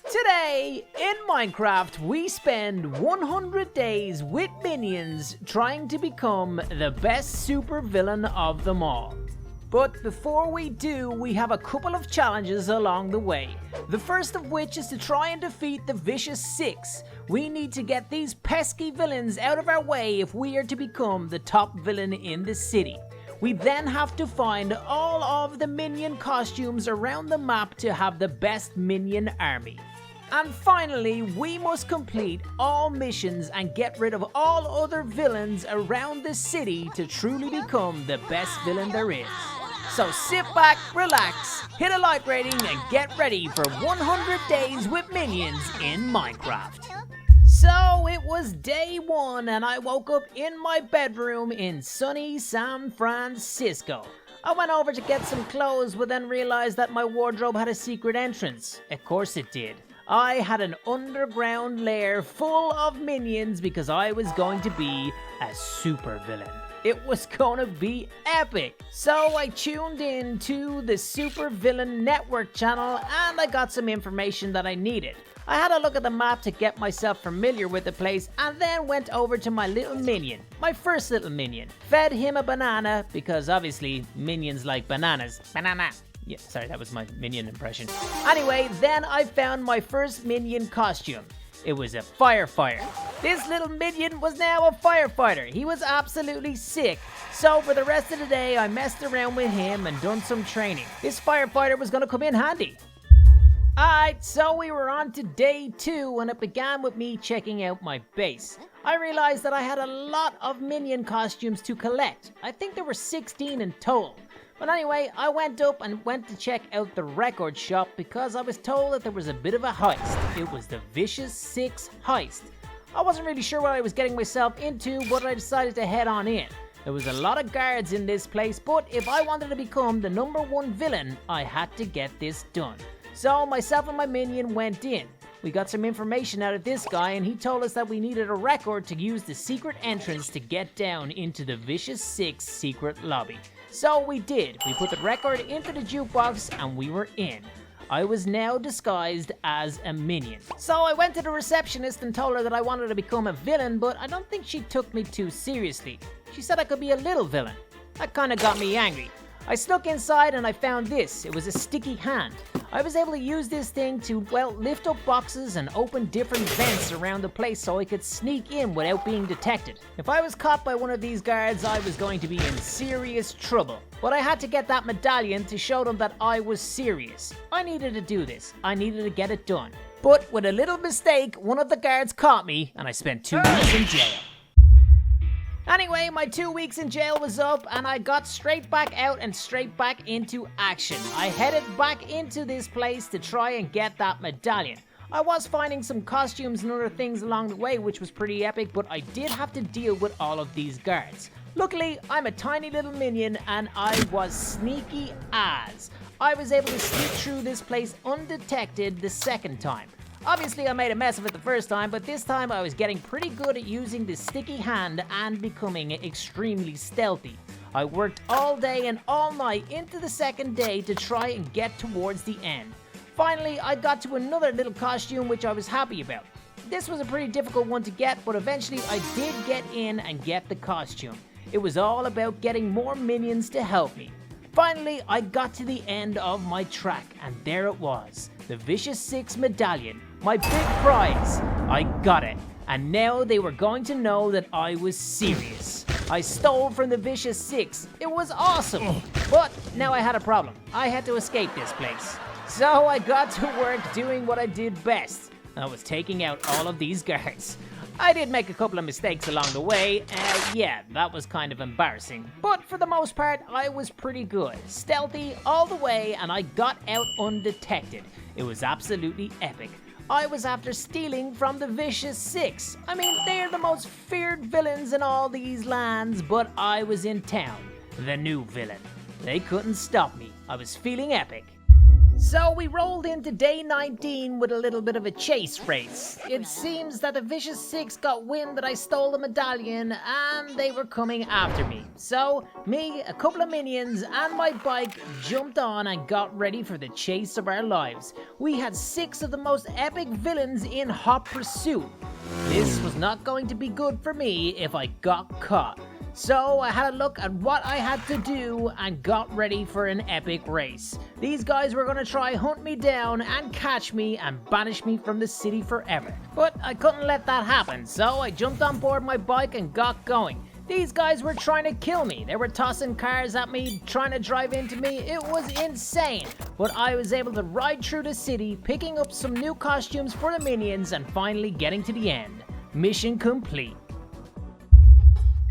Today, in Minecraft, we spend 100 days with minions trying to become the best supervillain of them all. But before we do, we have a couple of challenges along the way. The first of which is to try and defeat the Vicious Six. We need to get these pesky villains out of our way if we are to become the top villain in the city. We then have to find all of the minion costumes around the map to have the best minion army. And finally, we must complete all missions and get rid of all other villains around the city to truly become the best villain there is. So sit back, relax, hit a like rating, and get ready for 100 days with minions in Minecraft. So it was day one and I woke up in my bedroom in sunny San Francisco. I went over to get some clothes but then realized that my wardrobe had a secret entrance. Of course it did. I had an underground lair full of minions because I was going to be a super villain. It was gonna be epic. So I tuned in to the Super Villain Network channel and I got some information that I needed. I had a look at the map to get myself familiar with the place and then went over to my little minion, my first little minion. Fed him a banana because obviously minions like bananas. Banana. Yeah, sorry, that was my minion impression. Anyway, then I found my first minion costume. It was a firefighter. This little minion was now a firefighter. He was absolutely sick. So for the rest of the day, I messed around with him and done some training. This firefighter was gonna come in handy. Alright, so we were on to day 2 and it began with me checking out my base. I realized that I had a lot of minion costumes to collect. I think there were 16 in total. But anyway, I went up and went to check out the record shop because I was told that there was a bit of a heist. It was the Vicious Six heist. I wasn't really sure what I was getting myself into, but I decided to head on in. There was a lot of guards in this place, but if I wanted to become the #1 villain, I had to get this done. So myself and my minion went in. We got some information out of this guy and he told us that we needed a record to use the secret entrance to get down into the Vicious Six secret lobby. So we did. We put the record into the jukebox and we were in. I was now disguised as a minion. So I went to the receptionist and told her that I wanted to become a villain, but I don't think she took me too seriously. She said I could be a little villain. That kind of got me angry. I snuck inside and I found this. It was a sticky hand. I was able to use this thing to, well, lift up boxes and open different vents around the place so I could sneak in without being detected. If I was caught by one of these guards, I was going to be in serious trouble. But I had to get that medallion to show them that I was serious. I needed to do this. I needed to get it done. But with a little mistake, one of the guards caught me and I spent 2 weeks in jail. Anyway, my 2 weeks in jail was up and I got straight back out and straight back into action. I headed back into this place to try and get that medallion. I was finding some costumes and other things along the way, which was pretty epic, but I did have to deal with all of these guards. Luckily, I'm a tiny little minion and I was sneaky as. I was able to sneak through this place undetected the second time. Obviously I made a mess of it the first time, but this time I was getting pretty good at using the sticky hand and becoming extremely stealthy. I worked all day and all night into the second day to try and get towards the end. Finally, I got to another little costume which I was happy about. This was a pretty difficult one to get, but eventually I did get in and get the costume. It was all about getting more minions to help me. Finally, I got to the end of my track, and there it was, the Vicious Six medallion, my big prize. I got it, and now they were going to know that I was serious. I stole from the Vicious Six. It was awesome, but now I had a problem. I had to escape this place. So I got to work doing what I did best. I was taking out all of these guards. I did make a couple of mistakes along the way, yeah, that was kind of embarrassing. But for the most part, I was pretty good. Stealthy all the way, and I got out undetected. It was absolutely epic. I was after stealing from the Vicious Six. I mean, they're the most feared villains in all these lands, but I was in town. The new villain. They couldn't stop me. I was feeling epic. So we rolled into day 19 with a little bit of a chase race. It seems that the Vicious Six got wind that I stole the medallion and they were coming after me. So me, a couple of minions and my bike jumped on and got ready for the chase of our lives. We had 6 of the most epic villains in hot pursuit. This was not going to be good for me if I got caught. So I had a look at what I had to do and got ready for an epic race. These guys were going to try hunt me down and catch me and banish me from the city forever. But I couldn't let that happen, so I jumped on board my bike and got going. These guys were trying to kill me. They were tossing cars at me, trying to drive into me. It was insane. But I was able to ride through the city, picking up some new costumes for the minions and finally getting to the end. Mission complete.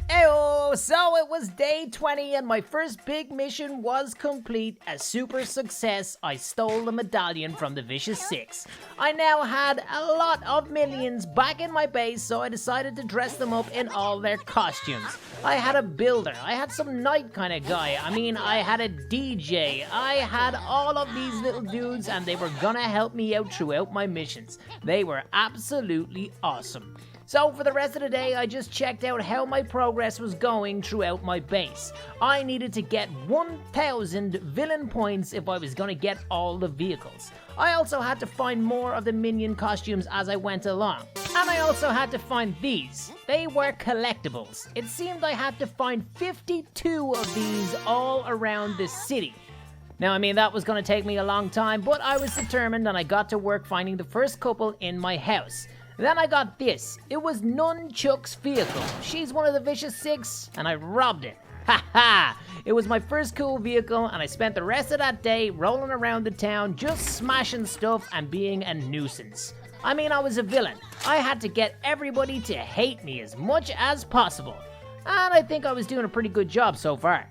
Heyo! So it was day 20 and my first big mission was complete. A super success. I stole the medallion from the Vicious Six. I now had a lot of minions back in my base, so I decided to dress them up in all their costumes. I had a builder, I had some knight kind of guy, I had a DJ, I had all of these little dudes and they were gonna help me out throughout my missions. They were absolutely awesome. So for the rest of the day, I just checked out how my progress was going throughout my base. I needed to get 1,000 villain points if I was going to get all the vehicles. I also had to find more of the minion costumes as I went along. And I also had to find these. They were collectibles. It seemed I had to find 52 of these all around the city. Now, that was going to take me a long time, but I was determined and I got to work finding the first couple in my house. Then I got this. It was Nunchuck's vehicle. She's one of the Vicious Six, and I robbed it. Ha ha! It was my first cool vehicle, and I spent the rest of that day rolling around the town, just smashing stuff and being a nuisance. I was a villain. I had to get everybody to hate me as much as possible. And I think I was doing a pretty good job so far.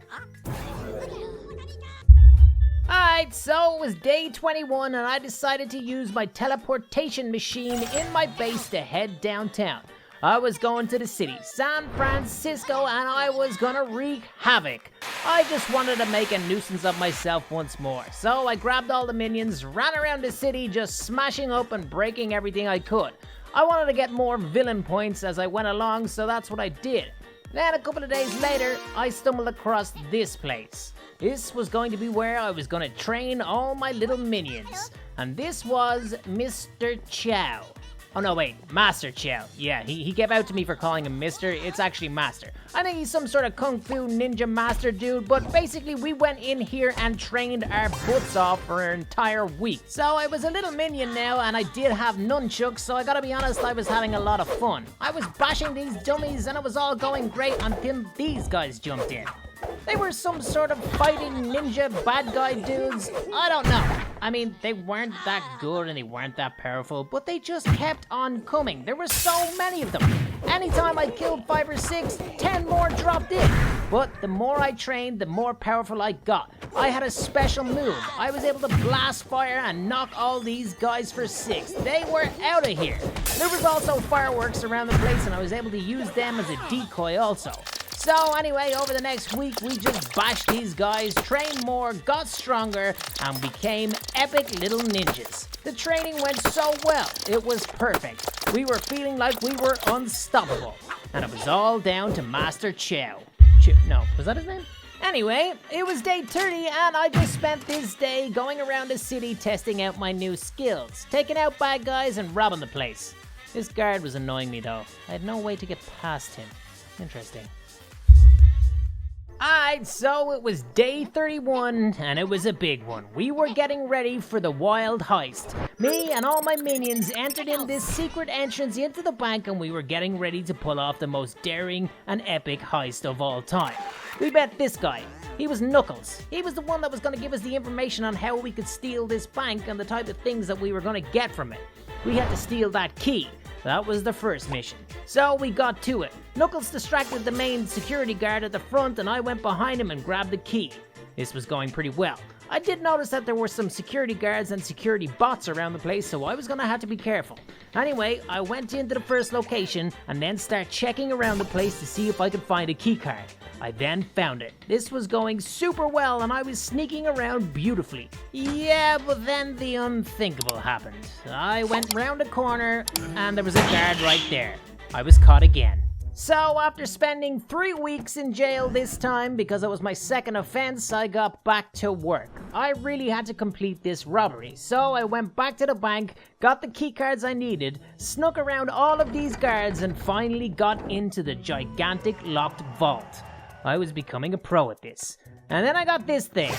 Alright, so it was day 21 and I decided to use my teleportation machine in my base to head downtown. I was going to the city, San Francisco, and I was gonna wreak havoc. I just wanted to make a nuisance of myself once more. So I grabbed all the minions, ran around the city just smashing up and breaking everything I could. I wanted to get more villain points as I went along, so that's what I did. Then a couple of days later, I stumbled across this place. This was going to be where I was going to train all my little minions. And this was Mr. Chow. Oh no, wait, Master Chow. Yeah, he gave out to me for calling him Mister. It's actually Master. I think he's some sort of kung fu ninja master dude, but basically we went in here and trained our butts off for an entire week. So I was a little minion now, and I did have nunchucks, so I gotta be honest, I was having a lot of fun. I was bashing these dummies, and it was all going great until these guys jumped in. They were some sort of fighting ninja bad guy dudes. I don't know. They weren't that good and they weren't that powerful, but they just kept on coming. There were so many of them. Anytime I killed 5 or 6, 10 more dropped in. But the more I trained, the more powerful I got. I had a special move. I was able to blast fire and knock all these guys for 6. They were out of here. There was also fireworks around the place and I was able to use them as a decoy also. So anyway, over the next week, we just bashed these guys, trained more, got stronger, and became epic little ninjas. The training went so well, it was perfect. We were feeling like we were unstoppable. And it was all down to Master Chow. No, was that his name? Anyway, it was day 30 and I just spent this day going around the city testing out my new skills, taking out bad guys and robbing the place. This guard was annoying me though. I had no way to get past him. Interesting. Alright, so it was day 31, and it was a big one. We were getting ready for the wild heist. Me and all my minions entered in this secret entrance into the bank, and we were getting ready to pull off the most daring and epic heist of all time. We met this guy. He was Knuckles. He was the one that was going to give us the information on how we could steal this bank and the type of things that we were going to get from it. We had to steal that key. That was the first mission. So we got to it. Knuckles distracted the main security guard at the front and I went behind him and grabbed the key. This was going pretty well. I did notice that there were some security guards and security bots around the place, so I was gonna have to be careful. Anyway, I went into the first location and then started checking around the place to see if I could find a keycard. I then found it. This was going super well and I was sneaking around beautifully. Yeah, but then the unthinkable happened. I went round a corner and there was a guard right there. I was caught again. So after spending 3 weeks in jail this time because it was my second offense, I got back to work. I really had to complete this robbery, so I went back to the bank, got the keycards I needed, snuck around all of these guards, and finally got into the gigantic locked vault. I was becoming a pro at this. And then I got this thing.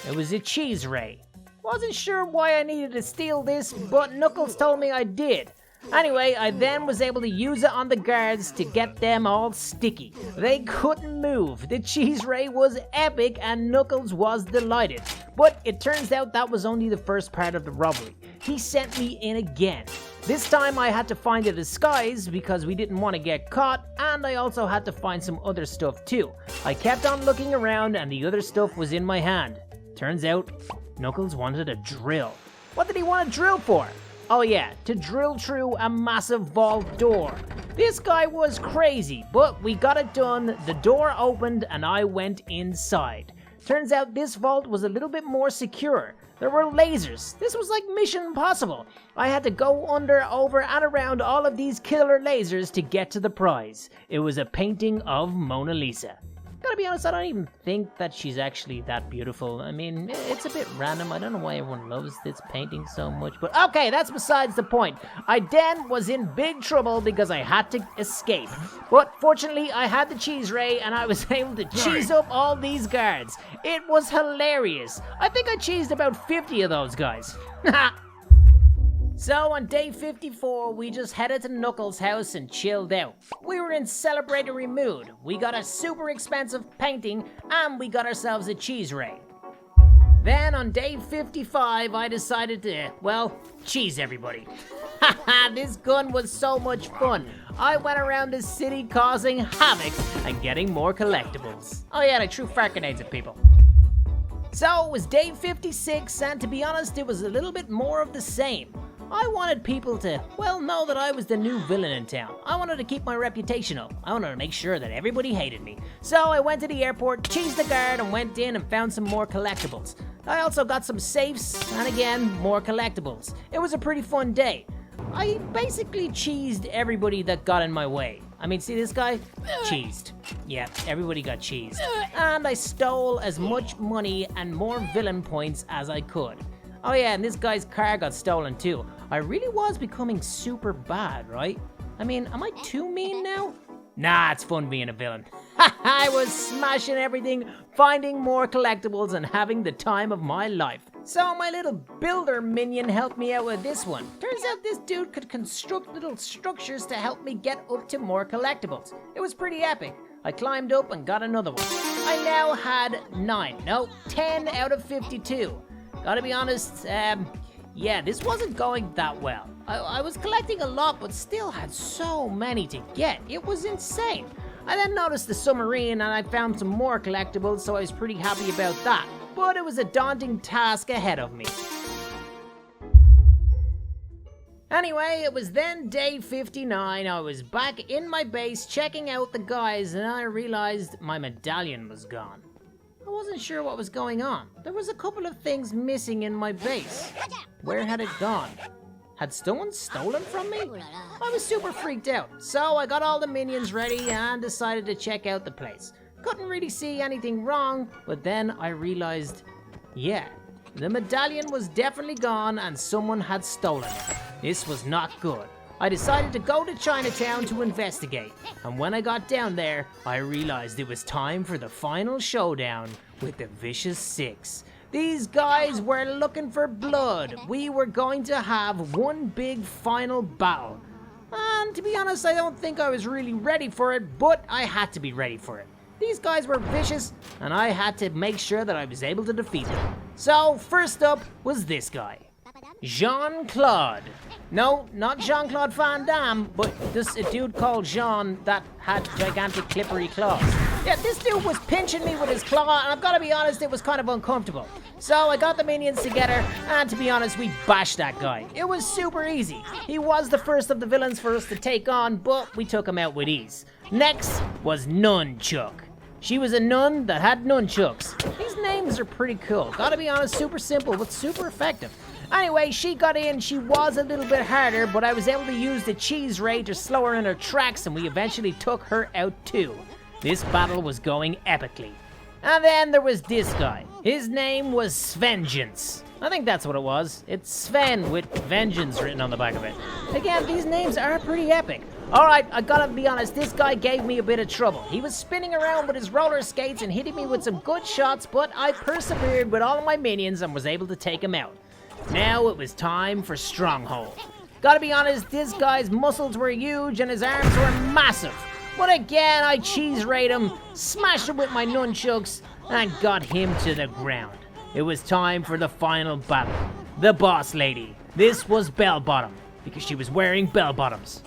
It was a cheese ray. Wasn't sure why I needed to steal this, but Knuckles told me I did. Anyway, I then was able to use it on the guards to get them all sticky. They couldn't move. The cheese ray was epic and Knuckles was delighted. But it turns out that was only the first part of the robbery. He sent me in again. This time I had to find a disguise because we didn't want to get caught, and I also had to find some other stuff too. I kept on looking around and the other stuff was in my hand. Turns out, Knuckles wanted a drill. What did he want a drill for? Oh yeah, to drill through a massive vault door. This guy was crazy, but we got it done, the door opened and I went inside. Turns out this vault was a little bit more secure. There were lasers. This was like Mission Impossible. I had to go under, over and around all of these killer lasers to get to the prize. It was a painting of Mona Lisa. Gotta be honest, I don't even think that she's actually that beautiful. I mean, it's a bit random. I don't know why everyone loves this painting so much, but okay, that's besides the point. I then was in big trouble because I had to escape. But fortunately, I had the cheese ray and I was able to cheese up all these guards. It was hilarious. I think I cheesed about 50 of those guys. So on day 54, we just headed to Knuckles' house and chilled out. We were in celebratory mood. We got a super expensive painting and we got ourselves a cheese ray. Then on day 55, I decided to, well, cheese everybody. Haha, this gun was so much fun. I went around the city causing havoc and getting more collectibles. Oh yeah, and I threw fart grenades at people. So it was day 56, and to be honest, it was a little bit more of the same. I wanted people to, well, know that I was the new villain in town. I wanted to keep my reputation up. I wanted to make sure that everybody hated me. So I went to the airport, cheesed the guard, and went in and found some more collectibles. I also got some safes, and again, more collectibles. It was a pretty fun day. I basically cheesed everybody that got in my way. I mean, see this guy? Cheesed. Yeah, everybody got cheesed. And I stole as much money and more villain points as I could. Oh yeah, and this guy's car got stolen too. I really was becoming super bad, right? I mean, am I too mean now? Nah, it's fun being a villain. I was smashing everything, finding more collectibles, and having the time of my life. So my little builder minion helped me out with this one. Turns out this dude could construct little structures to help me get up to more collectibles. It was pretty epic. I climbed up and got another one. I now had 10 out of 52. Gotta be honest, yeah, this wasn't going that well. I was collecting a lot, but still had so many to get. It was insane. I then noticed the submarine and I found some more collectibles, so I was pretty happy about that. But it was a daunting task ahead of me. Anyway, it was then day 59. I was back in my base checking out the guys and I realized my medallion was gone. I wasn't sure what was going on. There was a couple of things missing in my base. Where had it gone? Had someone stolen from me? I was super freaked out, so I got all the minions ready and decided to check out the place. Couldn't really see anything wrong, but then I realized, yeah, the medallion was definitely gone and someone had stolen it. This was not good. I decided to go to Chinatown to investigate, and when I got down there, I realized it was time for the final showdown with the Vicious Six. These guys were looking for blood. We were going to have one big final battle. And to be honest, I don't think I was really ready for it, but I had to be ready for it. These guys were vicious, and I had to make sure that I was able to defeat them. So, first up was this guy. Jean-Claude. No, not Jean-Claude Van Damme, but just a dude called Jean that had gigantic clippery claws. Yeah, this dude was pinching me with his claw, and I've got to be honest, it was kind of uncomfortable. So I got the minions together, and to be honest, we bashed that guy. It was super easy. He was the first of the villains for us to take on, but we took him out with ease. Next was Nunchuck. She was a nun that had nunchucks. These names are pretty cool. Gotta be honest, super simple, but super effective. Anyway, she got in. She was a little bit harder, but I was able to use the cheese ray to slow her in her tracks, and we eventually took her out too. This battle was going epically. And then there was this guy. His name was Svengeance. I think that's what it was. It's Sven with vengeance written on the back of it. Again, these names are pretty epic. Alright, I gotta be honest, this guy gave me a bit of trouble. He was spinning around with his roller skates and hitting me with some good shots, but I persevered with all of my minions and was able to take him out. Now it was time for Stronghold. Gotta be honest, this guy's muscles were huge and his arms were massive. But again, I cheese-rayed him, smashed him with my nunchucks, and got him to the ground. It was time for the final battle. The boss lady. This was Bell Bottom, because she was wearing bell bottoms.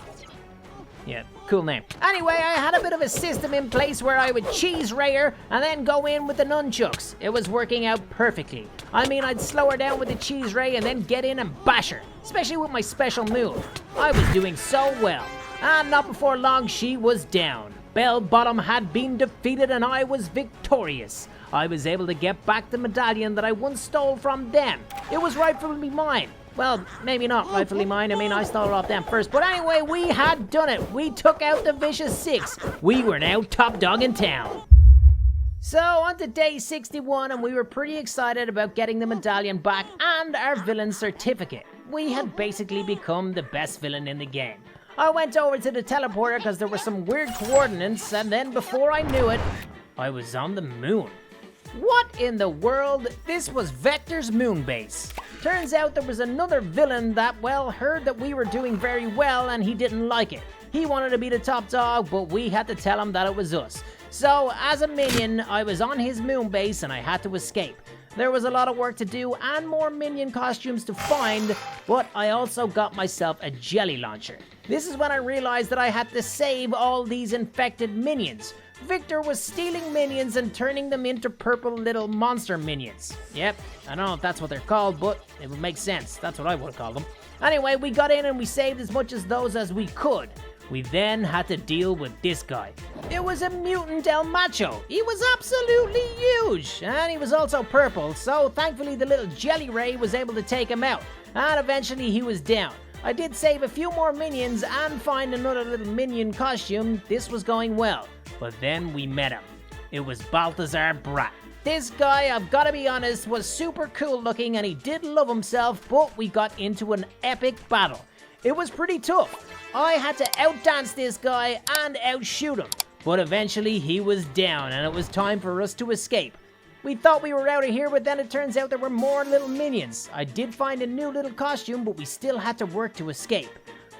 Yeah, cool name. Anyway, I had a bit of a system in place where I would cheese ray her and then go in with the nunchucks. It was working out perfectly. I mean, I'd slow her down with the cheese ray and then get in and bash her, especially with my special move. I was doing so well. And not before long, she was down. Bell Bottom had been defeated and I was victorious. I was able to get back the medallion that I once stole from them. It was rightfully mine. Well, maybe not rightfully mine. I mean, I stole it off them first. But anyway, we had done it. We took out the Vicious Six. We were now top dog in town. So, on to day 61, and we were pretty excited about getting the medallion back and our villain certificate. We had basically become the best villain in the game. I went over to the teleporter because there were some weird coordinates, and then before I knew it, I was on the moon. What in the world? This was Vector's moon base. Turns out there was another villain that, well, heard that we were doing very well and he didn't like it. He wanted to be the top dog, but we had to tell him that it was us. So, as a minion, I was on his moon base and I had to escape. There was a lot of work to do and more minion costumes to find, but I also got myself a jelly launcher. This is when I realized that I had to save all these infected minions. Victor was stealing minions and turning them into purple little monster minions. Yep, I don't know if that's what they're called, but it would make sense. That's what I would call them. Anyway, we got in and we saved as much of those as we could. We then had to deal with this guy. It was a mutant El Macho. He was absolutely huge, and he was also purple, so thankfully the little jelly ray was able to take him out, and eventually he was down. I did save a few more minions and find another little minion costume. This was going well. But then we met him. It was Balthazar Brat. This guy, I've gotta be honest, was super cool looking and he did love himself, but we got into an epic battle. It was pretty tough. I had to outdance this guy and outshoot him. But eventually he was down and it was time for us to escape. We thought we were out of here, but then it turns out there were more little minions. I did find a new little costume, but we still had to work to escape.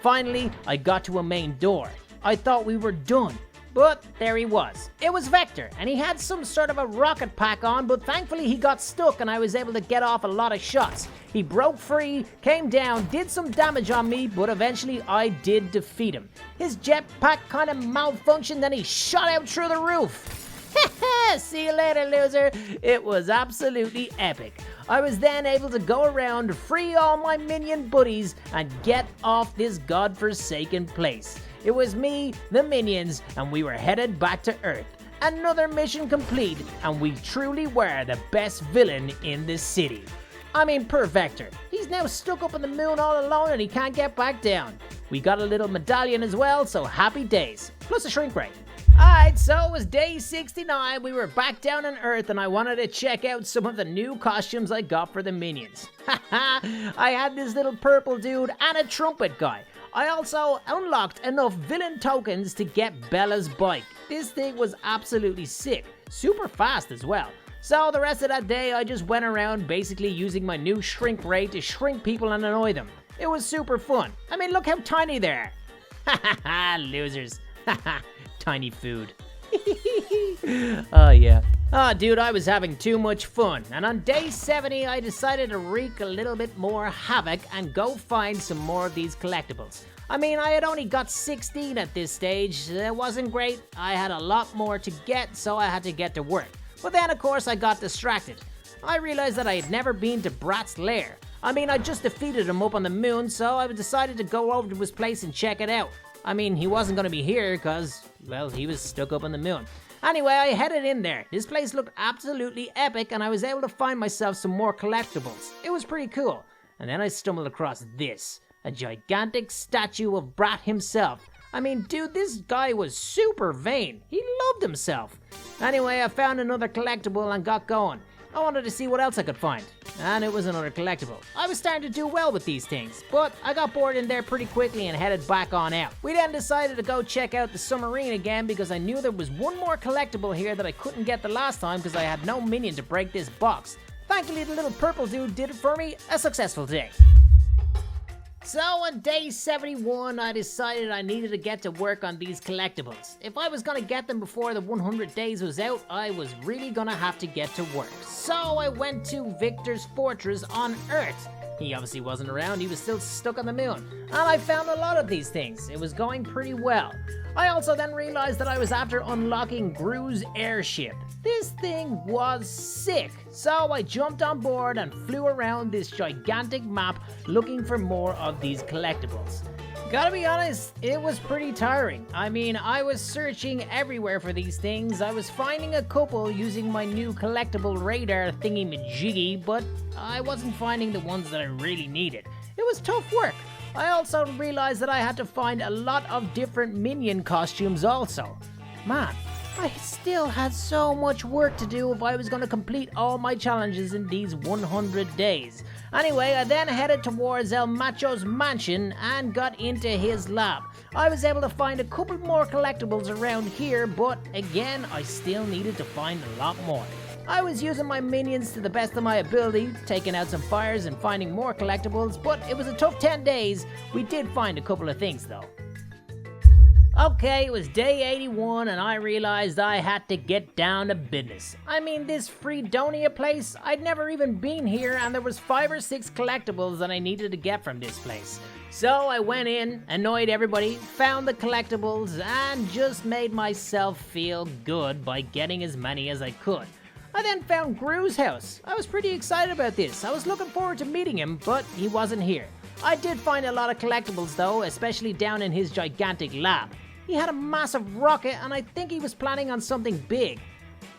Finally, I got to a main door. I thought we were done. But there he was. It was Vector, and he had some sort of a rocket pack on, but thankfully he got stuck and I was able to get off a lot of shots. He broke free, came down, did some damage on me, but eventually I did defeat him. His jetpack kind of malfunctioned and he shot out through the roof. See you later, loser. It was absolutely epic. I was then able to go around, free all my minion buddies, and get off this godforsaken place. It was me, the minions, and we were headed back to Earth. Another mission complete, and we truly were the best villain in this city. I mean, poor Vector. He's now stuck up on the moon all alone and he can't get back down. We got a little medallion as well, so happy days. Plus a shrink ray. Alright, so it was day 69, we were back down on Earth and I wanted to check out some of the new costumes I got for the minions. Haha, I had this little purple dude and a trumpet guy. I also unlocked enough villain tokens to get Bella's bike. This thing was absolutely sick, super fast as well. So the rest of that day I just went around basically using my new shrink ray to shrink people and annoy them. It was super fun. I mean, look how tiny they are. Hahaha, losers. Haha. Tiny food. Oh yeah. Ah, dude, I was having too much fun, and on day 70 I decided to wreak a little bit more havoc and go find some more of these collectibles. I mean, I had only got 16 at this stage. It wasn't great. I had a lot more to get, so I had to get to work. But then, of course, I got distracted. I realized that I had never been to Brat's lair. I mean, I just defeated him up on the moon, so I decided to go over to his place and check it out. I mean, he wasn't going to be here because, well, he was stuck up on the moon. Anyway, I headed in there. This place looked absolutely epic, and I was able to find myself some more collectibles. It was pretty cool. And then I stumbled across this. A gigantic statue of Brat himself. I mean, dude, this guy was super vain. He loved himself. Anyway, I found another collectible and got going. I wanted to see what else I could find. And it was another collectible. I was starting to do well with these things, but I got bored in there pretty quickly and headed back on out. We then decided to go check out the submarine again because I knew there was one more collectible here that I couldn't get the last time because I had no minion to break this box. Thankfully, the little purple dude did it for me. A successful day. So on day 71, I decided I needed to get to work on these collectibles. If I was gonna get them before the 100 days was out, I was really gonna have to get to work. So I went to Victor's fortress on Earth. He obviously wasn't around, he was still stuck on the moon. And I found a lot of these things. It was going pretty well. I also then realized that I was after unlocking Gru's airship. This thing was sick. So I jumped on board and flew around this gigantic map looking for more of these collectibles. Gotta be honest, it was pretty tiring. I mean, I was searching everywhere for these things. I was finding a couple using my new collectible radar thingy-majiggy, but I wasn't finding the ones that I really needed. It was tough work. I also realized that I had to find a lot of different minion costumes also. Man, I still had so much work to do if I was going to complete all my challenges in these 100 days. Anyway, I then headed towards El Macho's mansion and got into his lab. I was able to find a couple more collectibles around here, but again, I still needed to find a lot more. I was using my minions to the best of my ability, taking out some fires and finding more collectibles, but it was a tough 10 days. We did find a couple of things though. Okay, it was day 81 and I realized I had to get down to business. I mean, this Fredonia place, I'd never even been here and there was 5 or 6 collectibles that I needed to get from this place. So I went in, annoyed everybody, found the collectibles, and just made myself feel good by getting as many as I could. I then found Gru's house. I was pretty excited about this. I was looking forward to meeting him, but he wasn't here. I did find a lot of collectibles though, especially down in his gigantic lab. He had a massive rocket and I think he was planning on something big.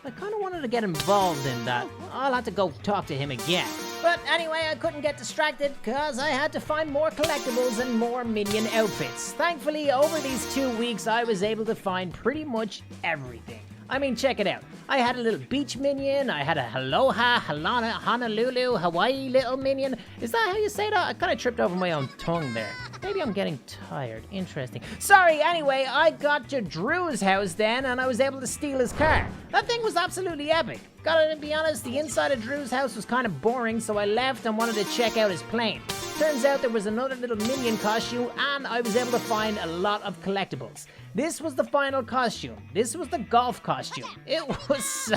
I kind of wanted to get involved in that. I'll have to go talk to him again. But anyway, I couldn't get distracted because I had to find more collectibles and more minion outfits. Thankfully, over these 2 weeks, I was able to find pretty much everything. I mean, check it out. I had a little beach minion, I had a Aloha, Halana, Honolulu, Hawaii little minion. Is that how you say that? I kind of tripped over my own tongue there. Maybe I'm getting tired. Interesting. Sorry, anyway, I got to Drew's house then, and I was able to steal his car. That thing was absolutely epic. Gotta be honest, the inside of Drew's house was kind of boring, so I left and wanted to check out his plane. Turns out there was another little minion costume, and I was able to find a lot of collectibles. This was the final costume. This was the golf costume. It was so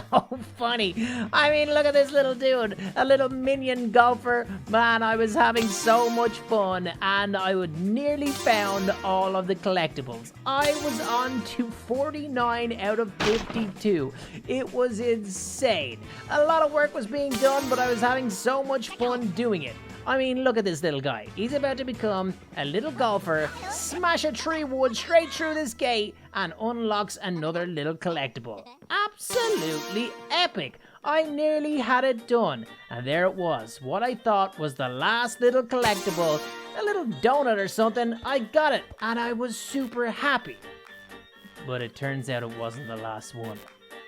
funny. I mean, look at this little dude, a little minion golfer. Man, I was having so much fun, and I would nearly found all of the collectibles. I was on to 49 out of 52. It was insane. A lot of work was being done, but I was having so much fun doing it. I mean, look at this little guy. He's about to become a little golfer, smash a tree wood straight through this gate, and unlocks another little collectible. Absolutely epic. I nearly had it done. And there it was, what I thought was the last little collectible, a little donut or something. I got it, and I was super happy. But it turns out it wasn't the last one.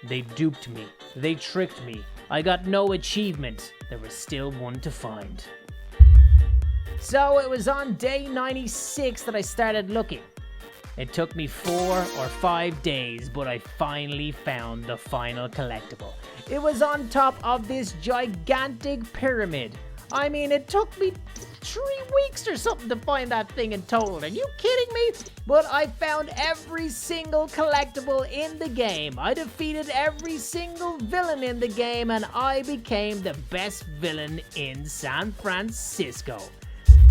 They duped me. They tricked me. I got no achievement. There was still one to find. So it was on day 96 that I started looking. It took me 4 or 5 days, but I finally found the final collectible. It was on top of this gigantic pyramid. I mean, it took me 3 weeks or something to find that thing in total. Are you kidding me? But I found every single collectible in the game. I defeated every single villain in the game, and I became the best villain in San Francisco.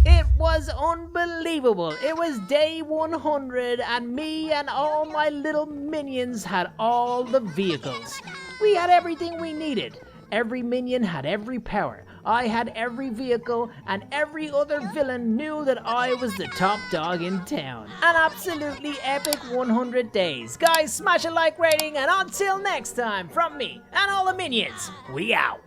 It was unbelievable. It was day 100 and me and all my little minions had all the vehicles. We had everything we needed. Every minion had every power. I had every vehicle, and every other villain knew that I was the top dog in town. An absolutely epic 100 days. Guys, smash a like rating, and until next time, from me and all the minions, we out.